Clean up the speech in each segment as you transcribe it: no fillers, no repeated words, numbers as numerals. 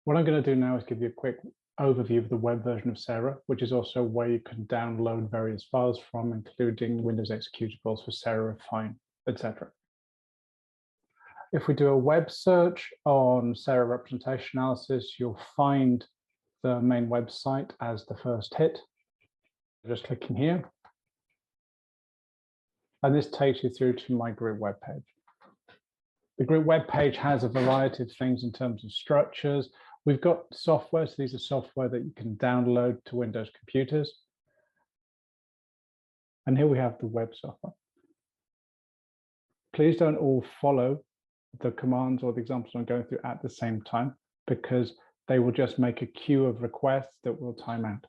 What I'm going to do now is give you a quick overview of the web version of Sarah, which is also where you can download various files from, including Windows executables for Sarah, Fine, etc. If we do a web search on Sarah Representation Analysis, you'll find the main website as the first hit. Just clicking here. And this takes you through to my group web page. The group web page has a variety of things in terms of structures. We've got software, so these are software that you can download to Windows computers. And here we have the web software. Please don't all follow the commands or the examples I'm going through at the same time, because they will just make a queue of requests that will time out.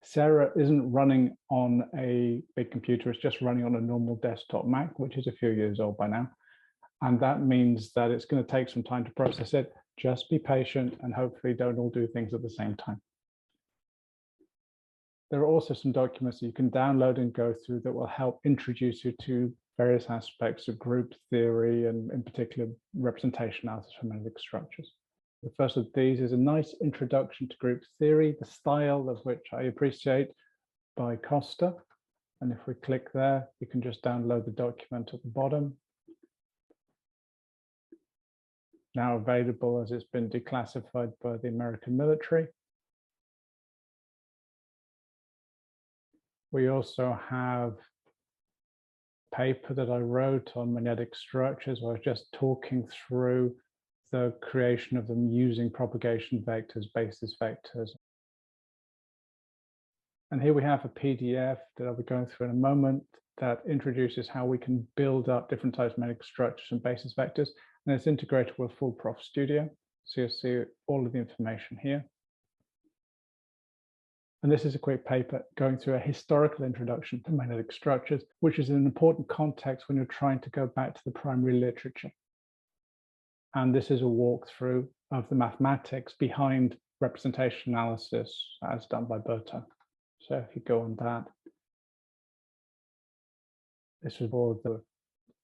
Sarah isn't running on a big computer, it's just running on a normal desktop Mac, which is a few years old by now. And that means that it's going to take some time to process it. Just be patient and hopefully don't all do things at the same time. There are also some documents that you can download and go through that will help introduce you to various aspects of group theory and in particular representation analysis for magnetic structures. The first of these is a nice introduction to group theory, the style of which I appreciate, by Costa. And if we click there, you can just download the document at the bottom. Now available as it's been declassified by the American military. We also have a paper that I wrote on magnetic structures where I was just talking through the creation of them using propagation vectors, basis vectors. And here we have a PDF that I'll be going through in a moment that introduces how we can build up different types of magnetic structures and basis vectors. And it's integrated with Full Prof Studio. So you'll see all of the information here. And this is a quick paper going through a historical introduction to magnetic structures, which is an important context when you're trying to go back to the primary literature. And this is a walkthrough of the mathematics behind representation analysis as done by Berto. So if you go on that, this was for the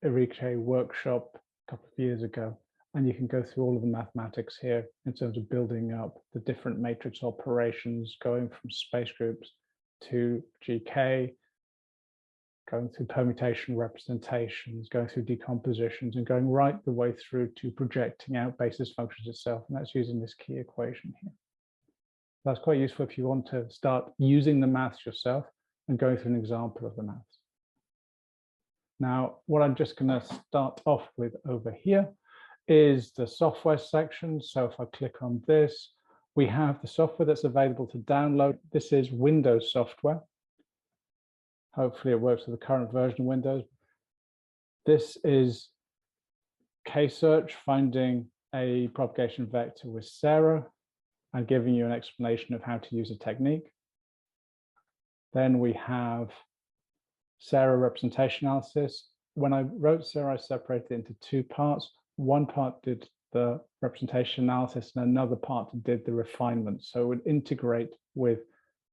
Enrique workshop a couple of years ago. And you can go through all of the mathematics here in terms of building up the different matrix operations, going from space groups to GK, going through permutation representations, going through decompositions, and going right the way through to projecting out basis functions itself. And that's using this key equation here. That's quite useful if you want to start using the maths yourself and going through an example of the maths. Now, what I'm just going to start off with over here is the software section. So if I click on this, we have the software that's available to download. This is Windows software. Hopefully it works with the current version of Windows. This is K-search, finding a propagation vector with Sarah and giving you an explanation of how to use a technique. Then we have Sarah representation analysis. When I wrote Sarah, I separated it into two parts. One part did the representation analysis and another part did the refinement. So it would integrate with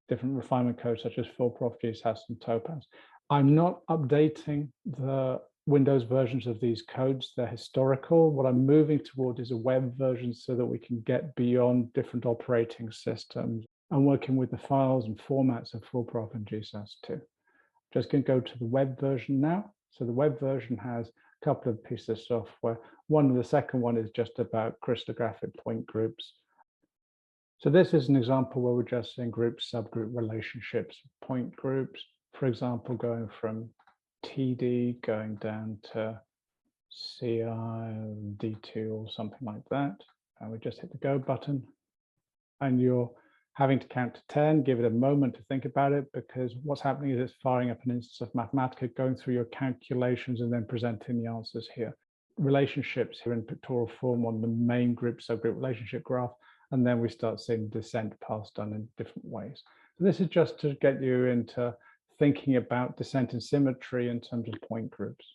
different refinement codes such as Full Prof, GSAS, and Topaz. I'm not updating the Windows versions of these codes. They're historical. What I'm moving toward is a web version so that we can get beyond different operating systems. I'm working with the files and formats of Full Prof and GSAS too. Just going to go to the web version now. So the web version has a couple of pieces of software. The second one is just about crystallographic point groups. So this is an example where we're just seeing group subgroup relationships, point groups, for example, going from TD going down to CI, D2 or something like that. And we just hit the go button and you're having to count to 10, give it a moment to think about it, because what's happening is it's firing up an instance of Mathematica, going through your calculations and then presenting the answers here. Relationships here in pictorial form on the main group subgroup relationship graph, and then we start seeing descent paths done in different ways. So this is just to get you into thinking about descent and symmetry in terms of point groups.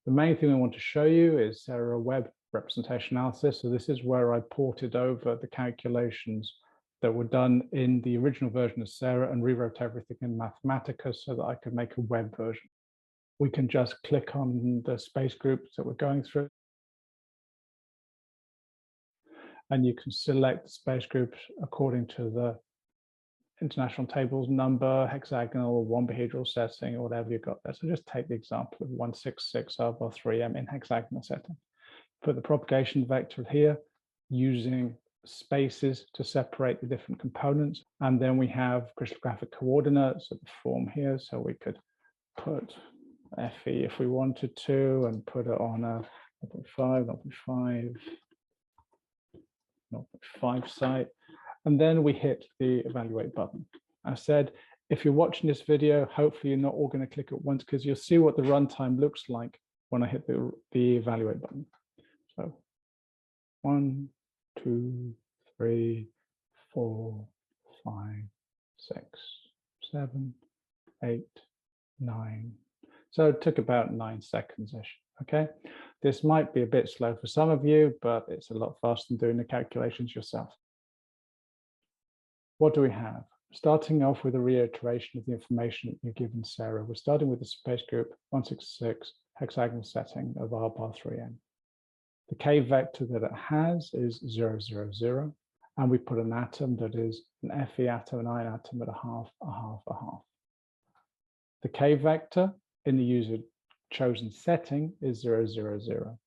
The main thing I want to show you is Sarah web representation analysis. So this is where I ported over the calculations that were done in the original version of Sarah and rewrote everything in Mathematica so that I could make a web version. We can just click on the space groups that we're going through. and you can select the space groups according to the international tables number, hexagonal, rhombohedral setting, or whatever you've got there. So just take the example of 166 over 3m in hexagonal setting. Put the propagation vector here using spaces to separate the different components. And then we have crystallographic coordinates of the form here. So we could put FE if we wanted to and put it on a 0.5, 0.5, 0.5 site. And then we hit the evaluate button. I said, if you're watching this video, hopefully you're not all going to click at once because you'll see what the runtime looks like when I hit the evaluate button. So 1, 2, 3, 4, 5, 6, 7, 8, 9. So it took about 9 seconds-ish. Okay, this might be a bit slow for some of you, but it's a lot faster than doing the calculations yourself. What do we have? Starting off with a reiteration of the information you're given Sarah. We're starting with the space group 166 hexagonal setting of R bar 3n. The K vector that it has is 0, 0, 0. And we put an atom that is an Fe atom, an ion atom at a half, a half, a half. The K vector in the user chosen setting is 0, 0, 0.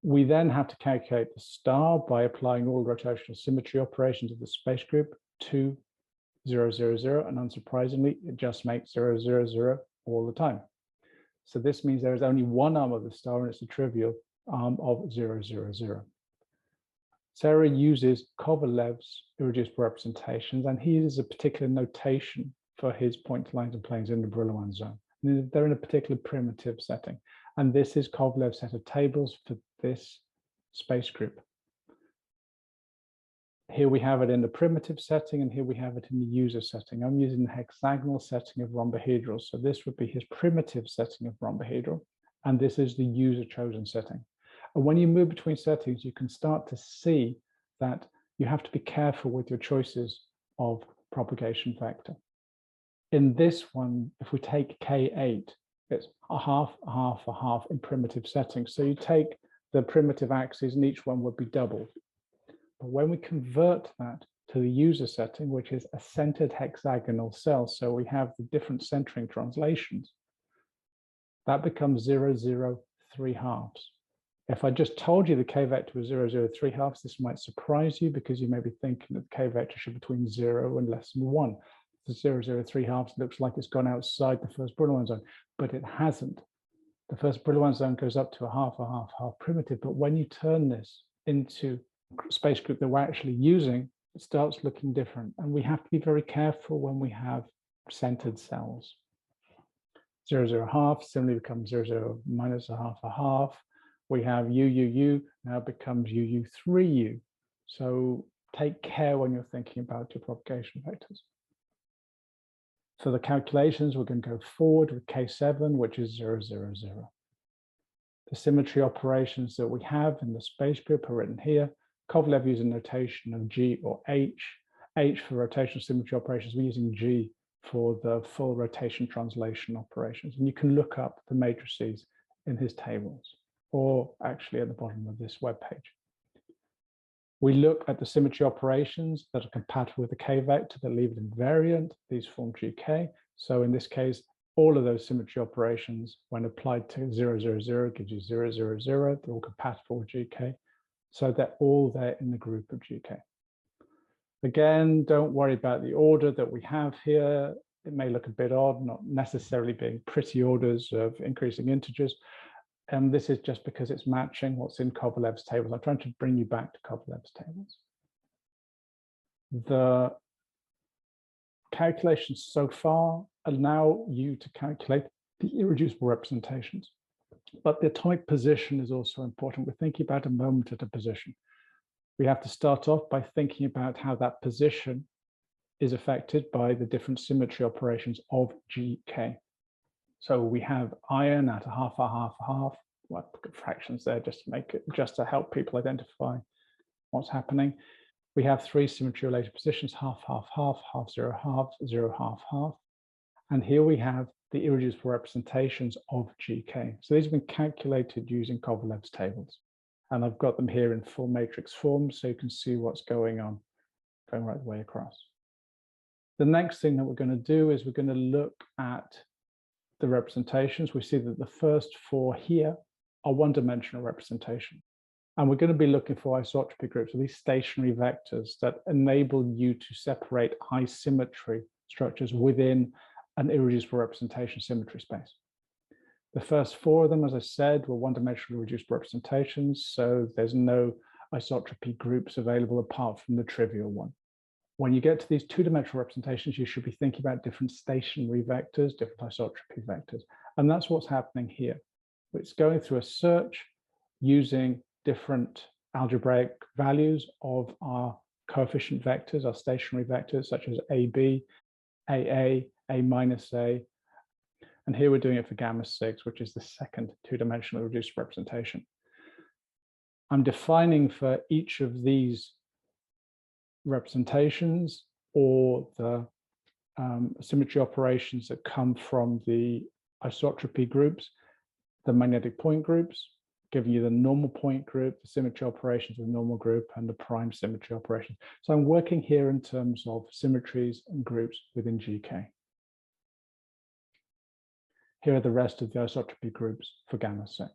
We then have to calculate the star by applying all rotational symmetry operations of the space group to 0, 0, 0, and unsurprisingly, it just makes 0, 0, 0 all the time. So this means there is only one arm of the star, and it's a trivial arm of 0, 0, 0. Sarah uses Kovalev's irreducible representations, and he uses a particular notation for his point lines and planes in the Brillouin zone. They're in a particular primitive setting, and this is Kovalev's set of tables for this space group. Here we have it in the primitive setting, and here we have it in the user setting. I'm using the hexagonal setting of rhombohedral, so this would be his primitive setting of rhombohedral, and this is the user chosen setting. And when you move between settings, you can start to see that you have to be careful with your choices of propagation vector. In this one, if we take K8, it's a half, a half, a half in primitive settings. So you take the primitive axes and each one would be doubled. But when we convert that to the user setting, which is a centered hexagonal cell, so we have the different centering translations, that becomes 0, 0, 3 halves. If I just told you the K vector was 0, 0, 3 halves, this might surprise you because you may be thinking that the K vector should be between 0 and less than 1. The 0, 0, 3 halves looks like it's gone outside the first Brillouin zone, but it hasn't. The first Brillouin zone goes up to a half, half primitive, but when you turn this into a space group that we're actually using, it starts looking different. And we have to be very careful when we have centered cells. 0, 0, half similarly becomes 0, 0, minus a half. We have UUU now becomes UU3U. So take care when you're thinking about your propagation vectors. For the calculations, we're going to go forward with K7, which is 0, 0, 0. The symmetry operations that we have in the space group are written here. Kovalev uses a notation of G or H. H for rotational symmetry operations, we're using G for the full rotation translation operations. And you can look up the matrices in his tables, or actually at the bottom of this web page. We look at the symmetry operations that are compatible with the K vector that leave it invariant. These form GK. So in this case, all of those symmetry operations, when applied to 0, 0, 0, gives you 0, 0, 0. They're all compatible with GK. So they're all there in the group of GK. Again, don't worry about the order that we have here. It may look a bit odd, not necessarily being pretty orders of increasing integers. And this is just because it's matching what's in Kovalev's tables. I'm trying to bring you back to Kovalev's tables. The calculations so far allow you to calculate the irreducible representations. But the atomic position is also important. We're thinking about a moment at a position. We have to start off by thinking about how that position is affected by the different symmetry operations of GK. So we have iron at a half, well, fractions there just to make it, just to help people identify what's happening. We have 3 symmetry related positions, half, half, half, half, 0, half, 0, half, half. And here we have the irreducible representations of GK. So these have been calculated using Kovalev's tables. And I've got them here in full matrix form, so you can see what's going on, going right the way across. The next thing that we're going to do is we're going to look at the representations. We see that the first four here are one-dimensional representation. And we're going to be looking for isotropy groups, or these stationary vectors that enable you to separate high symmetry structures within an irreducible representation symmetry space. The first four of them, as I said, were one-dimensional reducible representations, so there's no isotropy groups available apart from the trivial one. When you get to these two-dimensional representations, you should be thinking about different stationary vectors, different isotropy vectors, and that's what's happening here. It's going through a search using different algebraic values of our coefficient vectors, our stationary vectors, such as AB, AA, A minus A, and here we're doing it for gamma 6, which is the second two-dimensional reduced representation. I'm defining for each of these representations or the symmetry operations that come from the isotropy groups, the magnetic point groups, giving you the normal point group, the symmetry operations of the normal group, and the prime symmetry operations. So I'm working here in terms of symmetries and groups within GK. Here are the rest of the isotropy groups for gamma 6.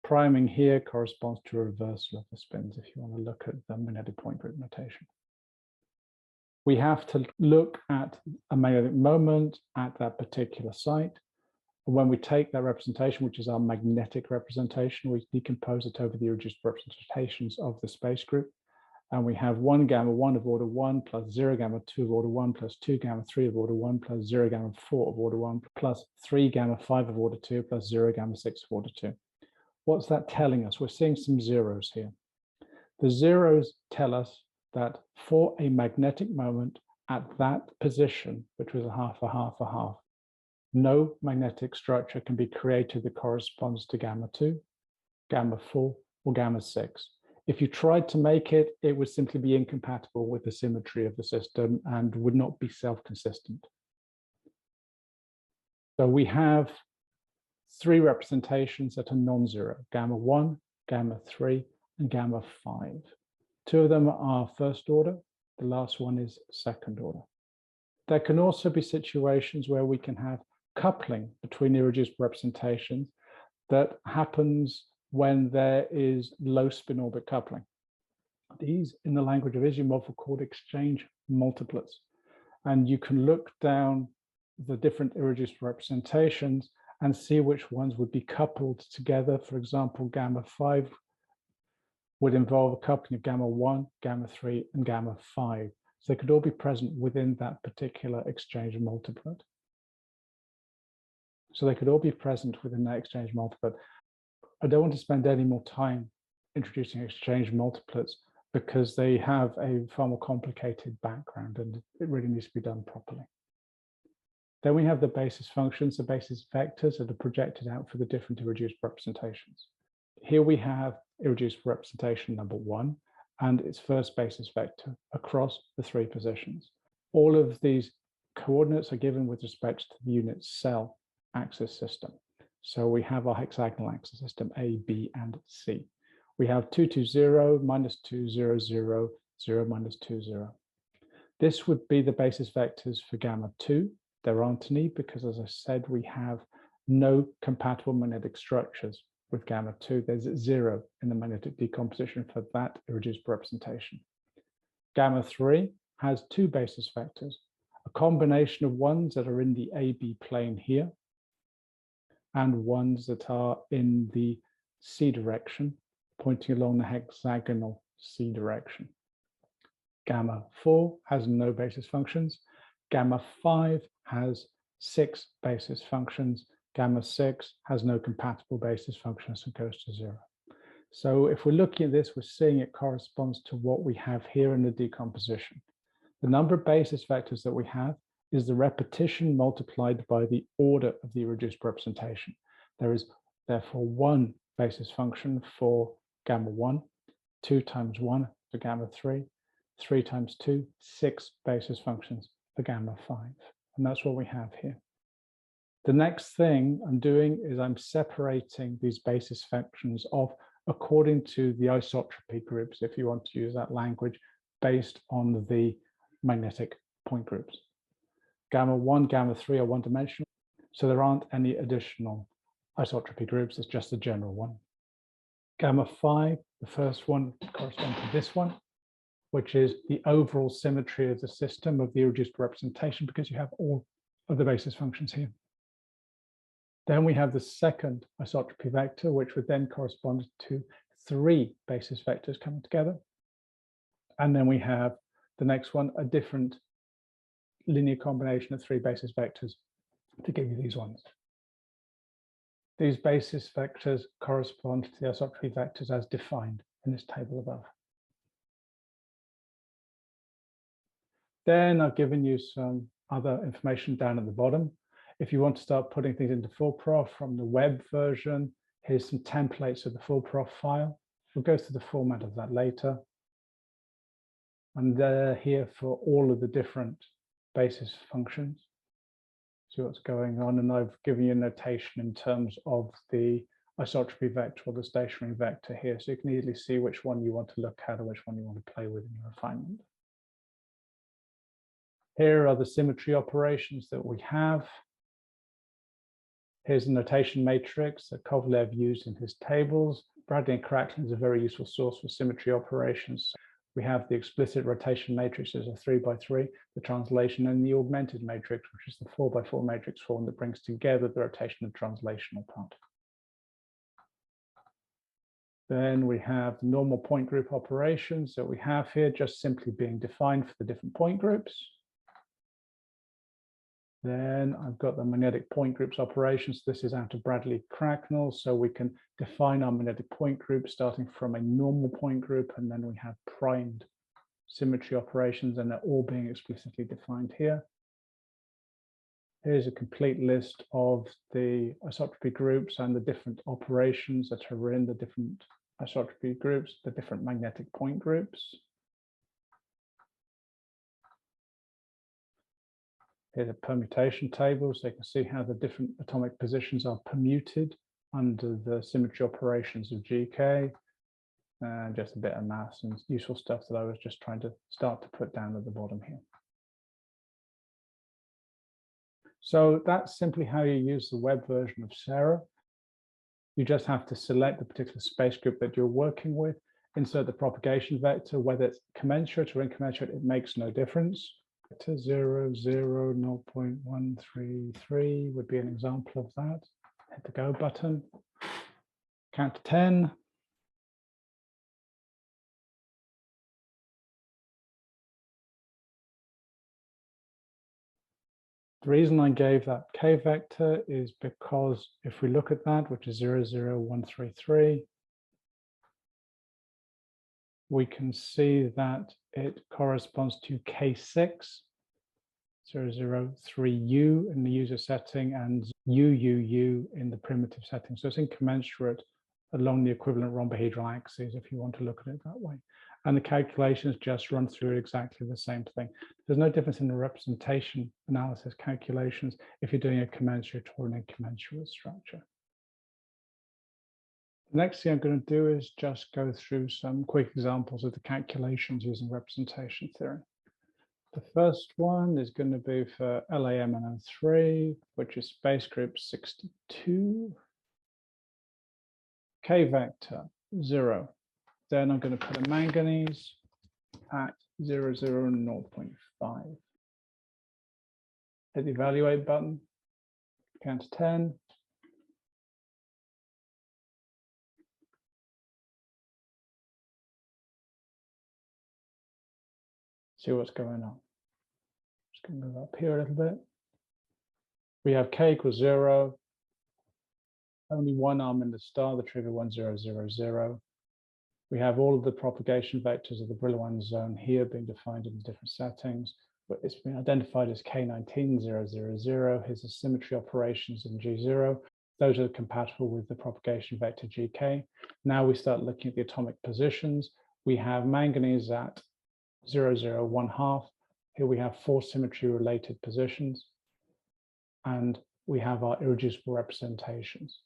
Priming here corresponds to a reversal of the spins if you want to look at the magnetic point group notation. We have to look at a magnetic moment at that particular site. And when we take that representation, which is our magnetic representation, we decompose it over the irreducible representations of the space group. And we have 1 gamma 1 of order 1 plus 0 gamma 2 of order 1 plus 2 gamma 3 of order 1 plus 0 gamma 4 of order 1 plus 3 gamma 5 of order 2 plus 0 gamma 6 of order 2. What's that telling us? We're seeing some zeros here. The zeros tell us that for a magnetic moment at that position, which was a half, a half, a half, no magnetic structure can be created that corresponds to gamma 2, gamma 4, or gamma 6. If you tried to make it, it would simply be incompatible with the symmetry of the system and would not be self-consistent. So we have 3 representations that are non-zero, gamma 1, gamma 3, and gamma 5. 2 of them are first order, the last one is second order. There can also be situations where we can have coupling between irreducible representations that happens when there is low spin orbit coupling. These, in the language of Isomorph, are called exchange multiplets. And you can look down the different irreducible representations and see which ones would be coupled together. For example, gamma 5 would involve a coupling of gamma 1, gamma 3, and gamma 5. So they could all be present within that particular exchange multiplet. So they could all be present within that exchange multiplet. I don't want to spend any more time introducing exchange multiplets because they have a far more complicated background and it really needs to be done properly. Then we have the basis functions, the basis vectors that are projected out for the different irreducible representations. Here we have irreducible representation number 1 and its first basis vector across the 3 positions. All of these coordinates are given with respect to the unit cell axis system. So we have our hexagonal axis system A, B, and C. We have 2, 2, 0, minus 2, 0, 0, 0, minus 2, 0. This would be the basis vectors for gamma 2. There aren't any because, as I said, we have no compatible magnetic structures with gamma 2. There's 0 in the magnetic decomposition for that irreducible representation. Gamma 3 has 2 basis vectors, a combination of ones that are in the AB plane here and ones that are in the C direction, pointing along the hexagonal C direction. Gamma 4 has no basis functions. Gamma 5 has 6 basis functions. Gamma 6 has no compatible basis functions and goes to 0. So if we're looking at this, we're seeing it corresponds to what we have here in the decomposition. The number of basis vectors that we have is the repetition multiplied by the order of the irreducible representation. There is therefore 1 basis function for gamma 1, 2 times 1 for gamma 3, 3 times 2, 6 basis functions for gamma 5. And that's what we have here. The next thing I'm doing is I'm separating these basis functions of according to the isotropy groups, if you want to use that language, based on the magnetic point groups. Gamma 1, gamma 3 are one-dimensional, so there aren't any additional isotropy groups, it's just the general one. Gamma 5, the first one, corresponds to this one, which is the overall symmetry of the system of the irreducible representation, because you have all of the basis functions here. Then we have the second isotropy vector, which would then correspond to 3 basis vectors coming together. And then we have the next one, a different linear combination of 3 basis vectors to give you these ones. These basis vectors correspond to the isotropy vectors as defined in this table above. Then I've given you some other information down at the bottom. If you want to start putting things into full prof from the web version, here's some templates of the full prof file. We'll go through the format of that later. And they're here for all of the different basis functions. See what's going on. And I've given you a notation in terms of the isotropy vector or the stationary vector here. So you can easily see which one you want to look at or which one you want to play with in your refinement. Here are the symmetry operations that we have. Here's the notation matrix that Kovalev used in his tables. Bradley and Cracklin is a very useful source for symmetry operations. We have the explicit rotation matrix as a 3x3, the translation, and the augmented matrix, which is the 4x4 matrix form that brings together the rotation and translational part. Then we have normal point group operations that we have here, just simply being defined for the different point groups. Then I've got the magnetic point groups operations. This is out of Bradley Cracknell, so we can define our magnetic point group starting from a normal point group, and then we have primed symmetry operations, and they're all being explicitly defined here. Here's a complete list of the isotropy groups and the different operations that are in the different isotropy groups, the different magnetic point groups. Here's a permutation table, so you can see how the different atomic positions are permuted under the symmetry operations of GK. And just a bit of maths and useful stuff that I was just trying to start to put down at the bottom here. So that's simply how you use the web version of Sarah. You just have to select the particular space group that you're working with, insert the propagation vector, whether it's commensurate or incommensurate, it makes no difference. 0, 0, 0.133 would be an example of that. Hit the go button. Count to 10. The reason I gave that K vector is because if we look at that, which is 0, 0, 133, we can see that it corresponds to K6, 003U in the user setting and UUU in the primitive setting. So it's incommensurate along the equivalent rhombohedral axes, if you want to look at it that way. And the calculations just run through exactly the same thing. There's no difference in the representation analysis calculations if you're doing a commensurate or an incommensurate structure. The next thing I'm going to do is just go through some quick examples of the calculations using representation theory. The first one is going to be for LAMNO3, which is space group 62. K vector 0. Then I'm going to put a manganese at 0, 0, 0.5. Hit the evaluate button, count to 10. See what's going on. Just going to move up here a little bit. We have K equals 0. Only one arm in the star, the trigger 1, 0, 0, 0. We have all of the propagation vectors of the Brillouin zone here being defined in the different settings, but it's been identified as K19, 0, 0, 0. Here's the symmetry operations in G0. Those are compatible with the propagation vector GK. Now we start looking at the atomic positions. We have manganese at 0, 0, 1/2. Here we have 4 symmetry related positions, and we have our irreducible representations.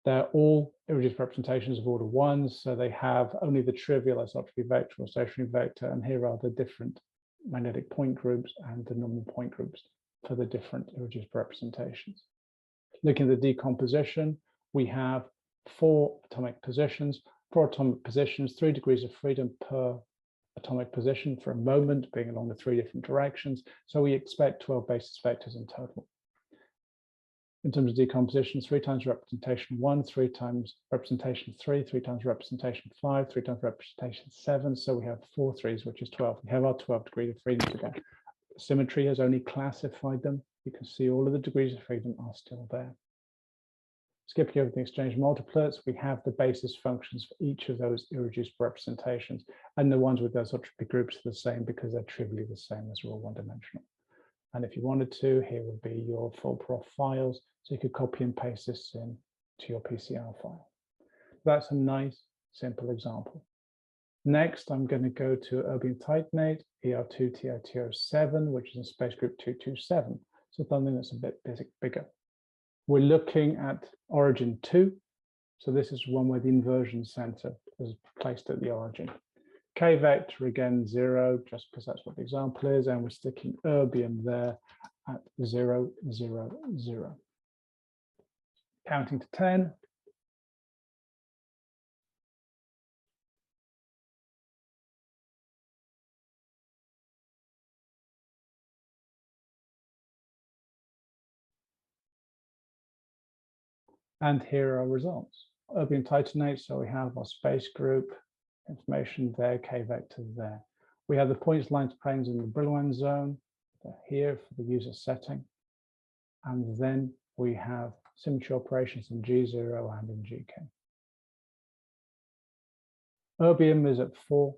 They're all irreducible representations of order 1, so they have only the trivial isotropy vector or stationary vector, and here are the different magnetic point groups and the normal point groups for the different irreducible representations. Looking at the decomposition, we have 4 atomic positions. 4 atomic positions, 3 degrees of freedom per atomic position for a moment, being along the 3 different directions. So we expect 12 basis vectors in total. In terms of decomposition, 3 times representation 1, 3 times representation 3, 3 times representation 5, 3 times representation 7. So we have 4 3s, which is 12. We have our 12 degrees of freedom today. Symmetry has only classified them. You can see all of the degrees of freedom are still there. Skipping over the exchange multiplets, we have the basis functions for each of those irreducible representations, and the ones with those isotropy groups are the same because they're trivially the same as all one-dimensional. And if you wanted to, here would be your full prof files, so you could copy and paste this in to your PCR file. That's a nice, simple example. Next, I'm going to go to erbium titanate, ER2TiTO7, which is in space group 227, so something that's a bit bigger. We're looking at origin 2, so this is one where the inversion center is placed at the origin. K vector, again, 0, just because that's what the example is, and we're sticking erbium there at 0, 0, 0. Counting to 10. And here are our results. Erbium titanate, so we have our space group, information there, K vector there. We have the points, lines, planes in the Brillouin zone. They're here for the user setting. And then we have symmetry operations in G0 and in GK. Erbium is at 4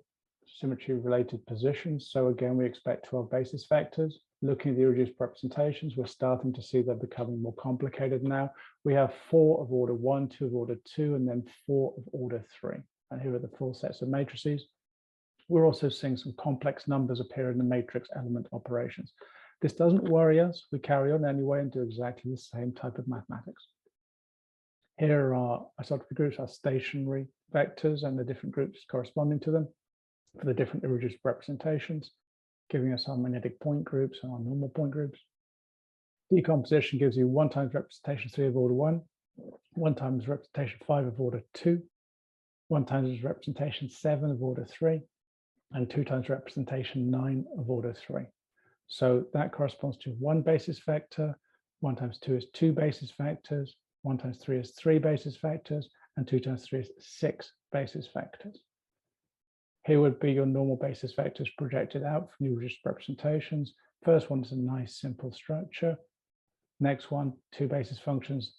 symmetry-related positions. So again, we expect 12 basis vectors. Looking at the irreducible representations, we're starting to see they're becoming more complicated now. We have 4 of order 1, 2 of order 2, and then 4 of order 3. And here are the full sets of matrices. We're also seeing some complex numbers appear in the matrix element operations. This doesn't worry us. We carry on anyway and do exactly the same type of mathematics. Here are isotropy groups, our stationary vectors and the different groups corresponding to them for the different irreducible representations, giving us our magnetic point groups and our normal point groups. Decomposition gives you 1 times representation 3 of order 1, 1 times representation 5 of order 2, 1 times representation 7 of order 3, and 2 times representation 9 of order 3. So that corresponds to 1 basis vector, 1 times 2 is 2 basis vectors, 1 times 3 is 3 basis vectors, and 2 times 3 is 6 basis vectors. Here would be your normal basis vectors projected out from the irreducible representations. First one is a nice simple structure. Next one, 2 basis functions.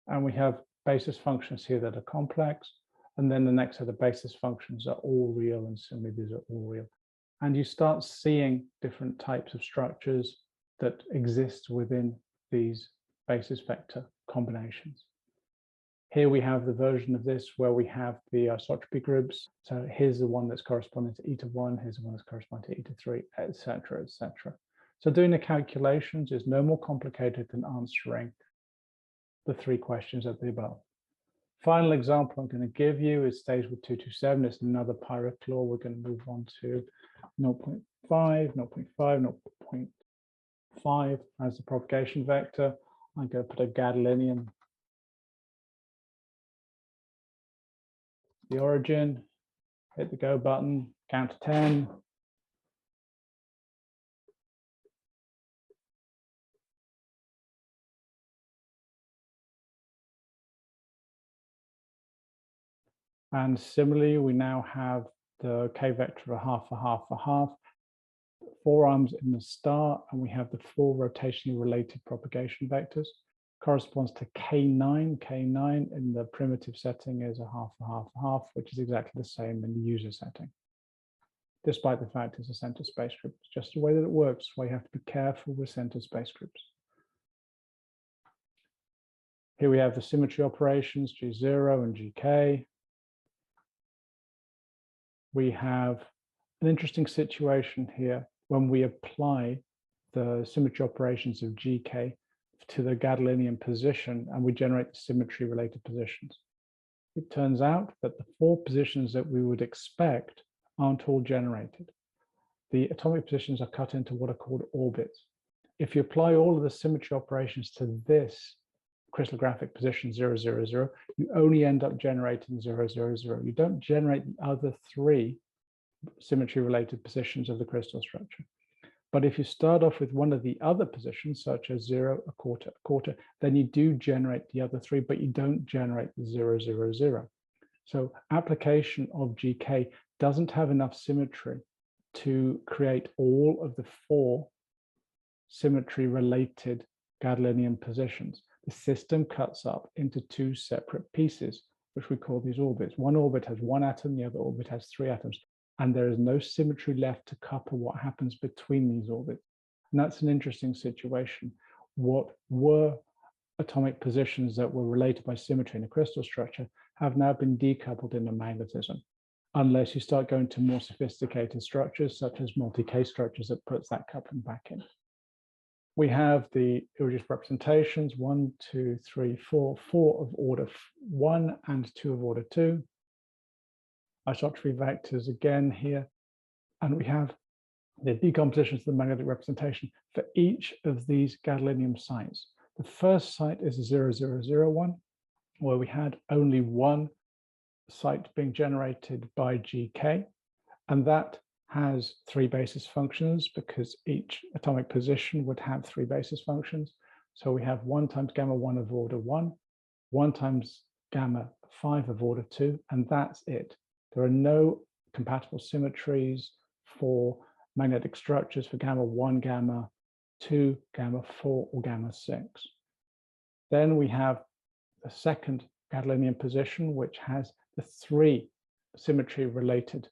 And we have basis functions here that are complex. And then the next set of basis functions are all real, and similarly these are all real. And you start seeing different types of structures that exist within these basis vector combinations. Here we have the version of this where we have the isotropy groups. So here's the one that's corresponding to eta1, here's the one that's corresponding to eta3, etc., etc. So doing the calculations is no more complicated than answering the 3 questions at the above. Final example I'm going to give you is stays with 227. It's another pyrochlore. We're going to move on to 0.5, 0.5, 0.5 as the propagation vector. I'm going to put a gadolinium. The origin, hit the go button, count to 10. And similarly, we now have the K vector of a half, a half, a half, 4 arms in the star, and we have the 4 rotationally related propagation vectors. Corresponds to K9. K9 in the primitive setting is a half, a half, a half, which is exactly the same in the user setting. Despite the fact it's a center space group, it's just the way that it works. Why you have to be careful with center space groups. Here we have the symmetry operations, G0 and GK. We have an interesting situation here when we apply the symmetry operations of GK to the gadolinium position, and we generate the symmetry-related positions. It turns out that the 4 positions that we would expect aren't all generated. The atomic positions are cut into what are called orbits. If you apply all of the symmetry operations to this crystallographic position 0, 0, 0, you only end up generating 0, 0, 0. You don't generate the other 3 symmetry-related positions of the crystal structure. But if you start off with one of the other positions, such as 0, a quarter, then you do generate the other 3, but you don't generate the 0, 0, 0. So application of GK doesn't have enough symmetry to create all of the 4 symmetry-related gadolinium positions. The system cuts up into 2 separate pieces, which we call these orbits. One orbit has 1 atom, the other orbit has 3 atoms, and there is no symmetry left to couple what happens between these orbits. And that's an interesting situation. What were atomic positions that were related by symmetry in a crystal structure have now been decoupled in a magnetism, unless you start going to more sophisticated structures, such as multi-case structures that puts that coupling back in. We have the irreducible representations, 1, 2, 3, 4, 4 of order 1 and 2 of order 2. Isotropy vectors again here. And we have the decompositions of the magnetic representation for each of these gadolinium sites. The first site is 0001, where we had only 1 site being generated by GK, and that has 3 basis functions because each atomic position would have 3 basis functions. So we have 1 times gamma 1 of order 1, 1 times gamma 5 of order 2, and that's it. There are no compatible symmetries for magnetic structures for gamma 1, gamma 2, gamma 4, or gamma 6. Then we have the second gadolinium position, which has the 3 symmetry-related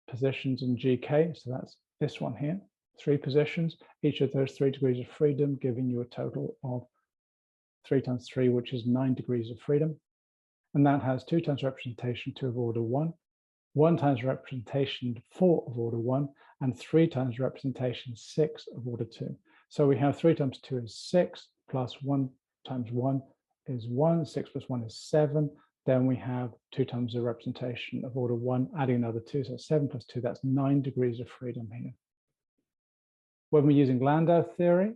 positions in GK. So that's this one here, 3 positions, each of those 3 degrees of freedom, giving you a total of 3 times 3, which is 9 degrees of freedom. And that has 2 times representation 2 of order 1, 1 times representation 4 of order 1, and 3 times representation 6 of order 2. So we have 3 times 2 is 6, plus 1 times 1 is 1, 6 plus 1 is 7. Then we have 2 times the representation of order 1, adding another 2, so 7 plus 2, that's 9 degrees of freedom here. When we're using Landau theory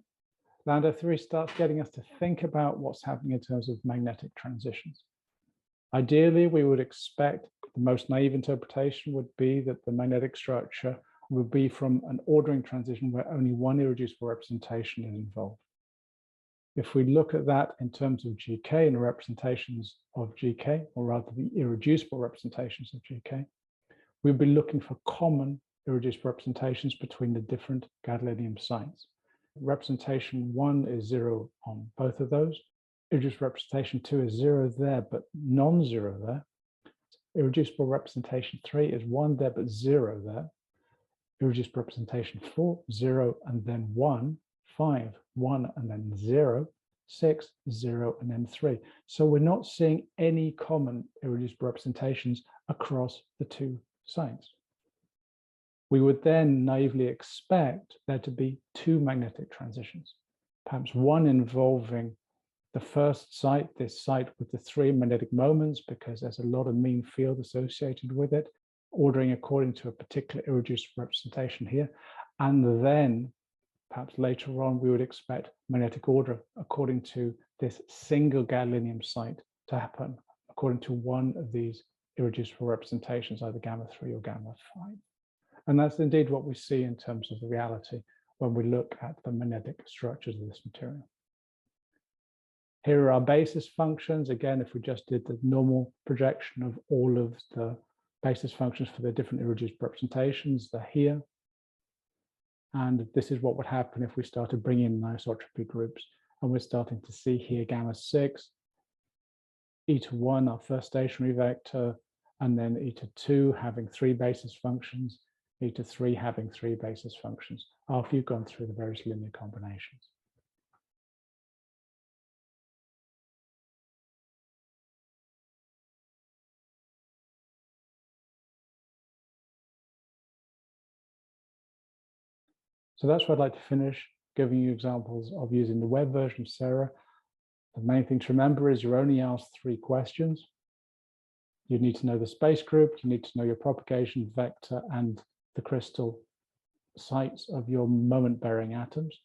starts getting us to think about what's happening in terms of magnetic transitions. Ideally, we would expect the most naive interpretation would be that the magnetic structure would be from an ordering transition where only 1 irreducible representation is involved. If we look at that in terms of GK and the representations of GK, or rather the irreducible representations of GK, we'd be looking for common irreducible representations between the different gadolinium sites. Representation 1 is 0 on both of those. Irreducible representation 2 is 0 there, but non-zero there. Irreducible representation 3 is 1 there, but 0 there. Irreducible representation 4, 0, and then 1. 5, 1, and then 0, 6, 0, and then 3. So we're not seeing any common irreducible representations across the 2 sites. We would then naively expect there to be 2 magnetic transitions, perhaps one involving the first site, this site with the 3 magnetic moments, because there's a lot of mean field associated with it, ordering according to a particular irreducible representation here, and then perhaps later on, we would expect magnetic order according to this single gadolinium site to happen according to one of these irreducible representations, either gamma 3 or gamma 5. And that's indeed what we see in terms of the reality when we look at the magnetic structures of this material. Here are our basis functions. Again, if we just did the normal projection of all of the basis functions for the different irreducible representations, they're here. And this is what would happen if we started bringing in anisotropy groups. And we're starting to see here gamma 6, eta 1, our first stationary vector, and then eta 2 having 3 basis functions, eta 3 having 3 basis functions, after you've gone through the various linear combinations. So that's where I'd like to finish. giving you examples of using the web version of Sarah. The main thing to remember is you're only asked 3 questions. You need to know the space group, you need to know your propagation vector and the crystal sites of your moment-bearing atoms.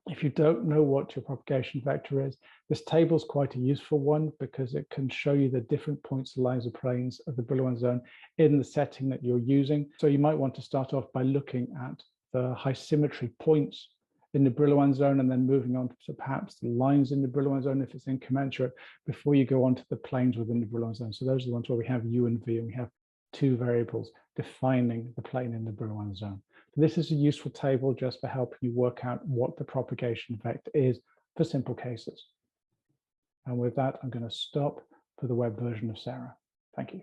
If you don't know what your propagation vector is, this table is quite a useful one because it can show you the different points, the lines, or planes of the Brillouin zone in the setting that you're using. So you might want to start off by looking at the high symmetry points in the Brillouin zone and then moving on to perhaps the lines in the Brillouin zone if it's incommensurate before you go on to the planes within the Brillouin zone. So those are the ones where we have U and V and we have 2 variables defining the plane in the Brillouin zone. This is a useful table just for helping you work out what the propagation vector is for simple cases. And with that, I'm going to stop for the web version of Sarah. Thank you.